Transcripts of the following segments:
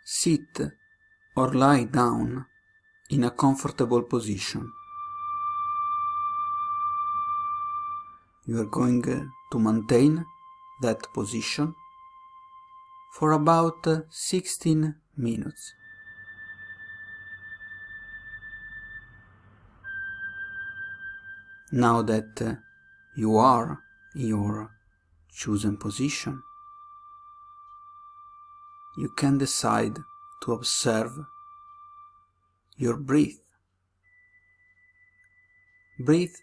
Sit or lie down in a comfortable position. You are going to maintain that position for about 16 minutes. Now that you are in your chosen position, you can decide to observe your breath. Breath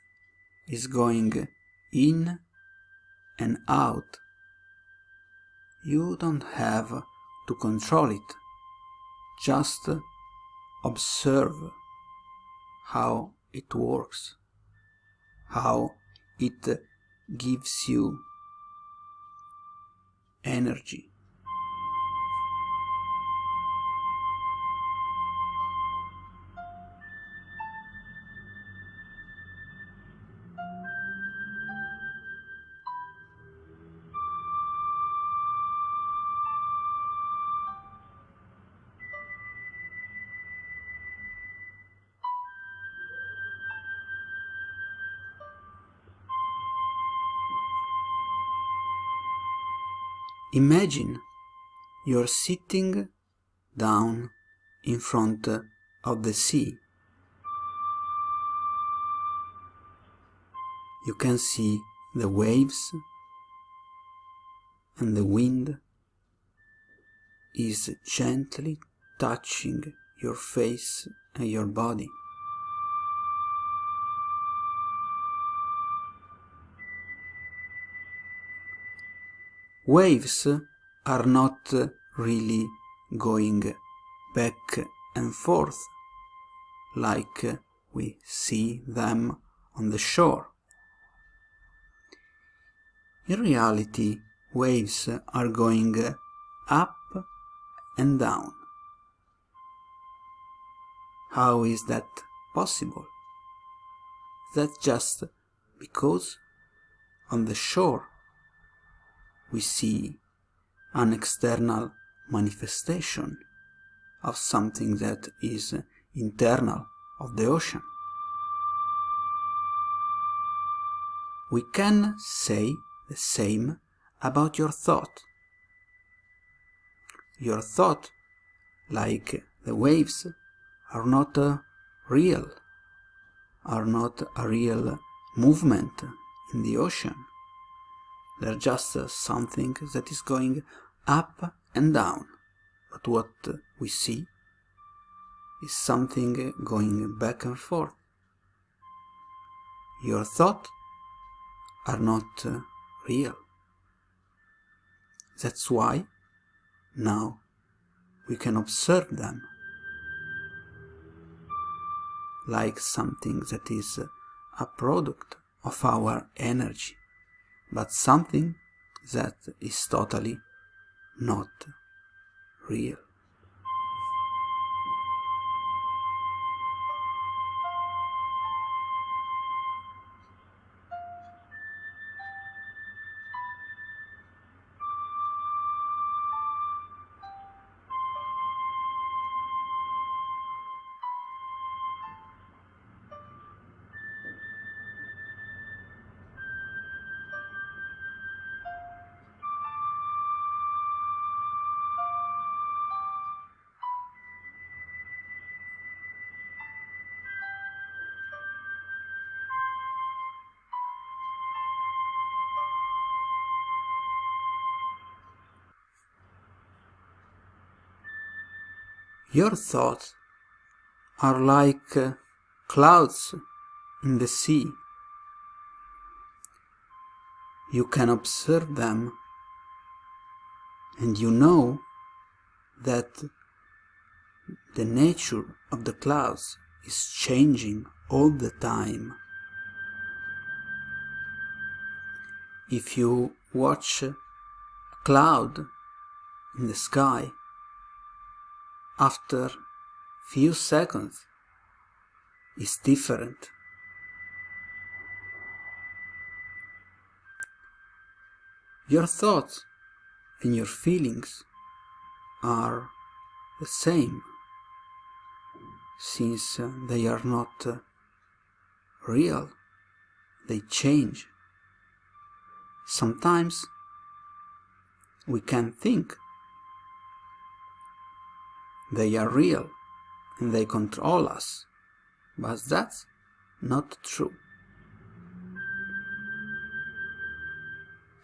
is going in and out. You don't have to control it. Just observe how it works, how it gives you energy. Imagine you're sitting down in front of the sea. You can see the waves, and the wind is gently touching your face and your body. Waves are not really going back and forth like we see them on the shore. In reality, waves are going up and down. How is that possible? That's just because on the shore we see an external manifestation of something that is internal of the ocean. We can say the same about your thought. Your thought, like the waves, are not real, are not a real movement in the ocean. They're just something that is going up and down. But what we see is something going back and forth. Your thoughts are not real. That's why now we can observe them like something that is a product of our energy, but something that is totally not real. Your thoughts are like clouds in the sea. You can observe them, and you know that the nature of the clouds is changing all the time. If you watch a cloud in the sky, after few seconds it's different. Your thoughts and your feelings are the same, since they are not real, they change. Sometimes we can think they are real and they control us, but that's not true.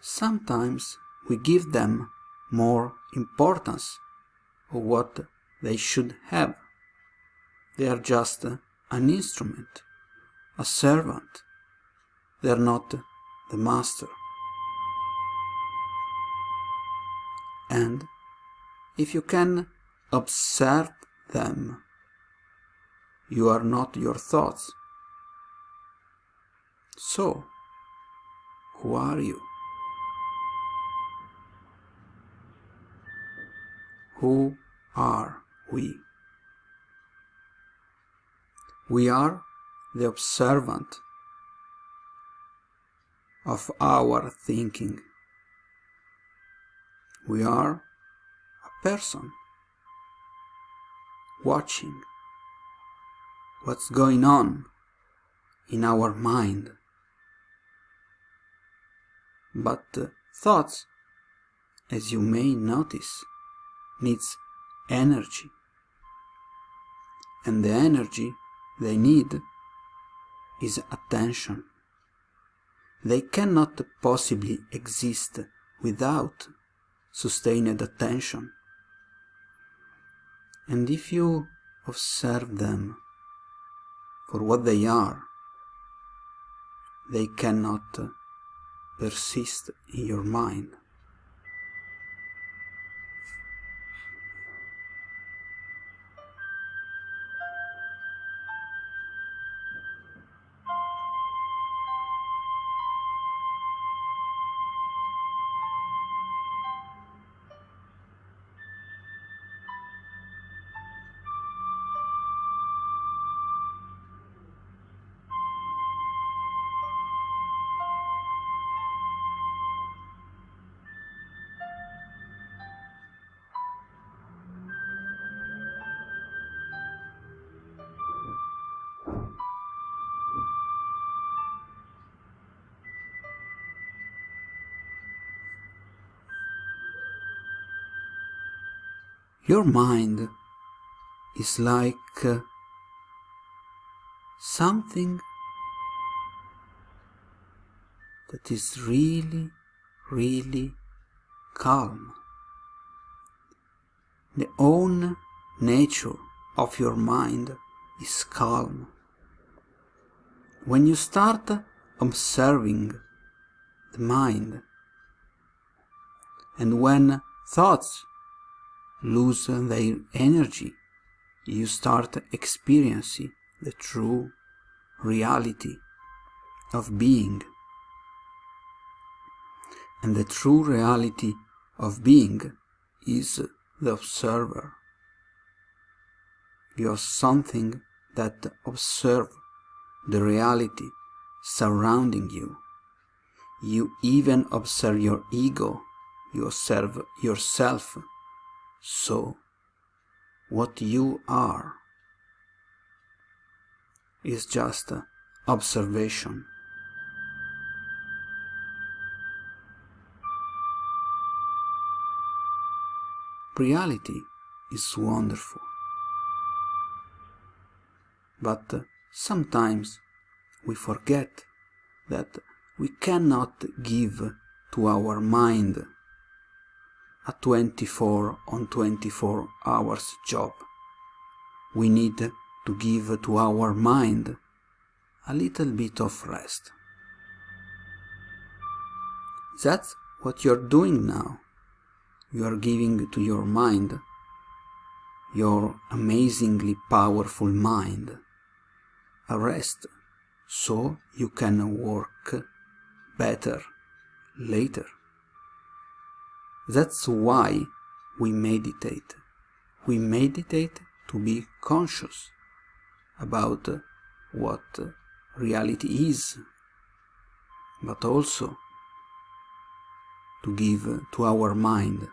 Sometimes we give them more importance of what they should have. They are just an instrument, a servant. They are not the master. And if you can observe them, you are not your thoughts. So, who are you? Who are we? We are the observant of our thinking. We are a person watching what's going on in our mind. But thoughts, as you may notice, needs energy. And the energy they need is attention. They cannot possibly exist without sustained attention. And if you observe them for what they are, they cannot persist in your mind. Your mind is like something that is really, really calm. The own nature of your mind is calm. When you start observing the mind, and when thoughts lose their energy, you start experiencing the true reality of being. And the true reality of being is the observer. You are something that observes the reality surrounding you. You even observe your ego. You observe yourself. So, what you are is just observation. Reality is wonderful, but sometimes we forget that we cannot give to our mind a 24 on 24 hours job. We need to give to our mind a little bit of rest. That's what you're doing now. You are giving to your mind, your amazingly powerful mind, a rest so you can work better later. That's why we meditate. We meditate to be conscious about what reality is, but also to give to our mind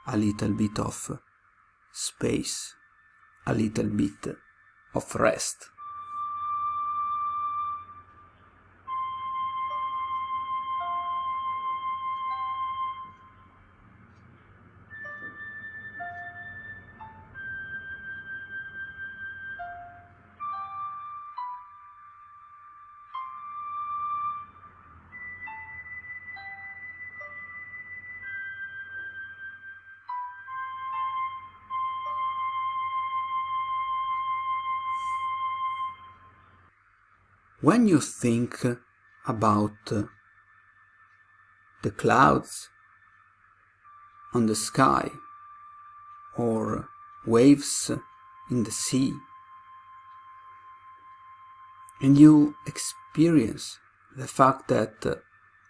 a little bit of space, a little bit of rest. When you think about the clouds on the sky or waves in the sea, and you experience the fact that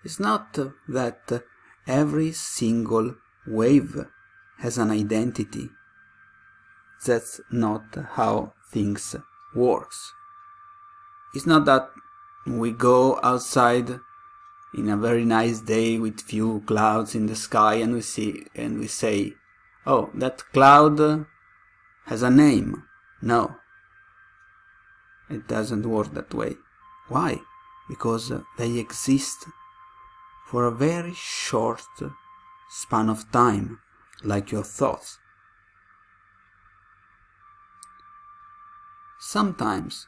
it's not that every single wave has an identity. That's not how things works. It's not that we go outside in a very nice day with few clouds in the sky and we say, oh, that cloud has a name. No, it doesn't work that way. Why? Because they exist for a very short span of time, like your thoughts. Sometimes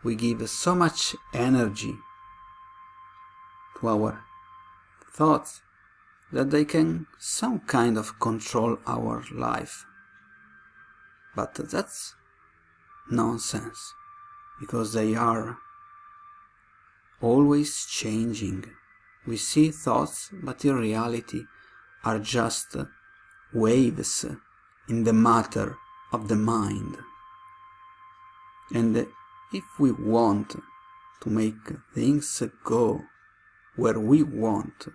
we give so much energy to our thoughts that they can some kind of control our life. But that's nonsense, because they are always changing. We see thoughts, but in reality are just waves in the matter of the mind. And if we want to make things go where we want,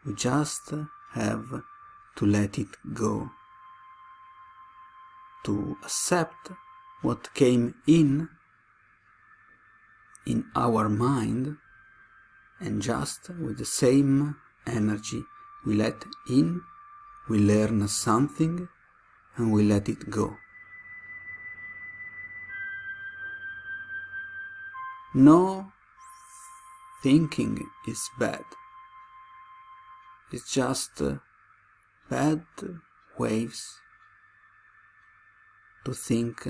we just have to let it go, to accept what came in our mind, and just with the same energy we let in, we learn something and we let it go. No thinking is bad. It's just bad waves to think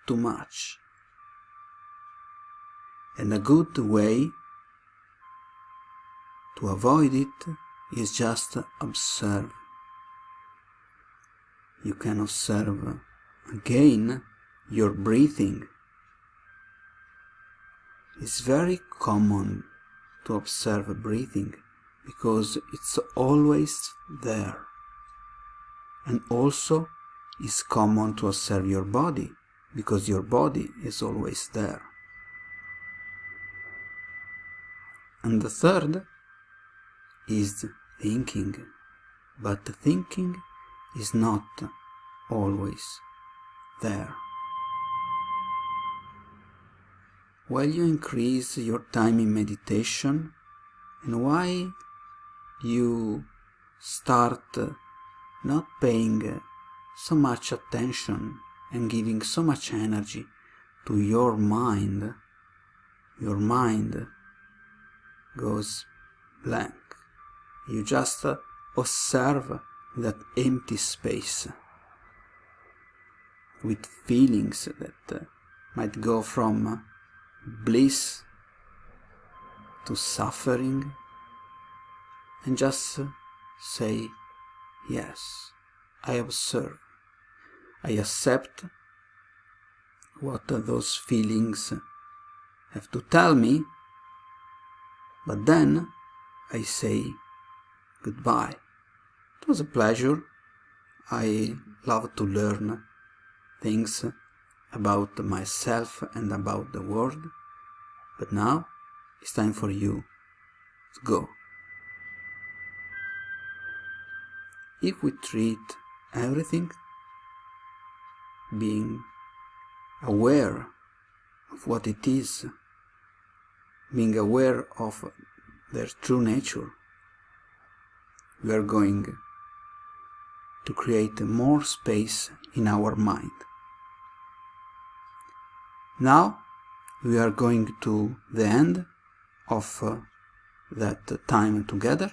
too much. And a good way to avoid it is just observe. You can observe again your breathing. It's very common to observe breathing because it's always there. And also it's common to observe your body because your body is always there. And the third is thinking, but thinking is not always there. While you increase your time in meditation, and why you start not paying so much attention and giving so much energy to your mind goes blank. You just observe that empty space with feelings that might go from bliss to suffering, and just say, yes, I observe, I accept what those feelings have to tell me, but then I say goodbye. It was a pleasure. I love to learn things about myself and about the world, but now it's time for you to go. If we treat everything being aware of what it is, being aware of their true nature, we are going to create more space in our mind. Now we are going to the end of that time together.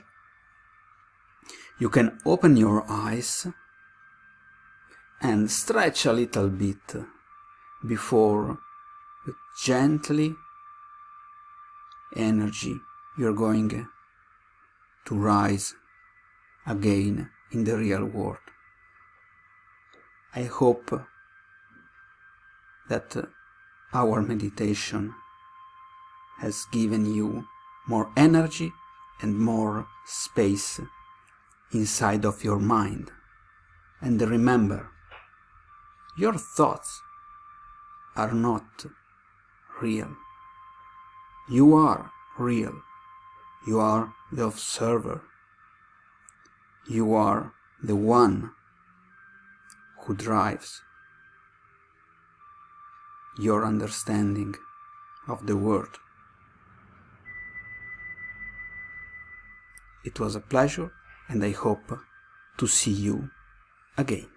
You can open your eyes and stretch a little bit before with gently energy you're going to rise again in the real world. I hope that our meditation has given you more energy and more space inside of your mind. And remember, your thoughts are not real. You are real. You are the observer. You are the one who drives your understanding of the world. It was a pleasure, and I hope to see you again.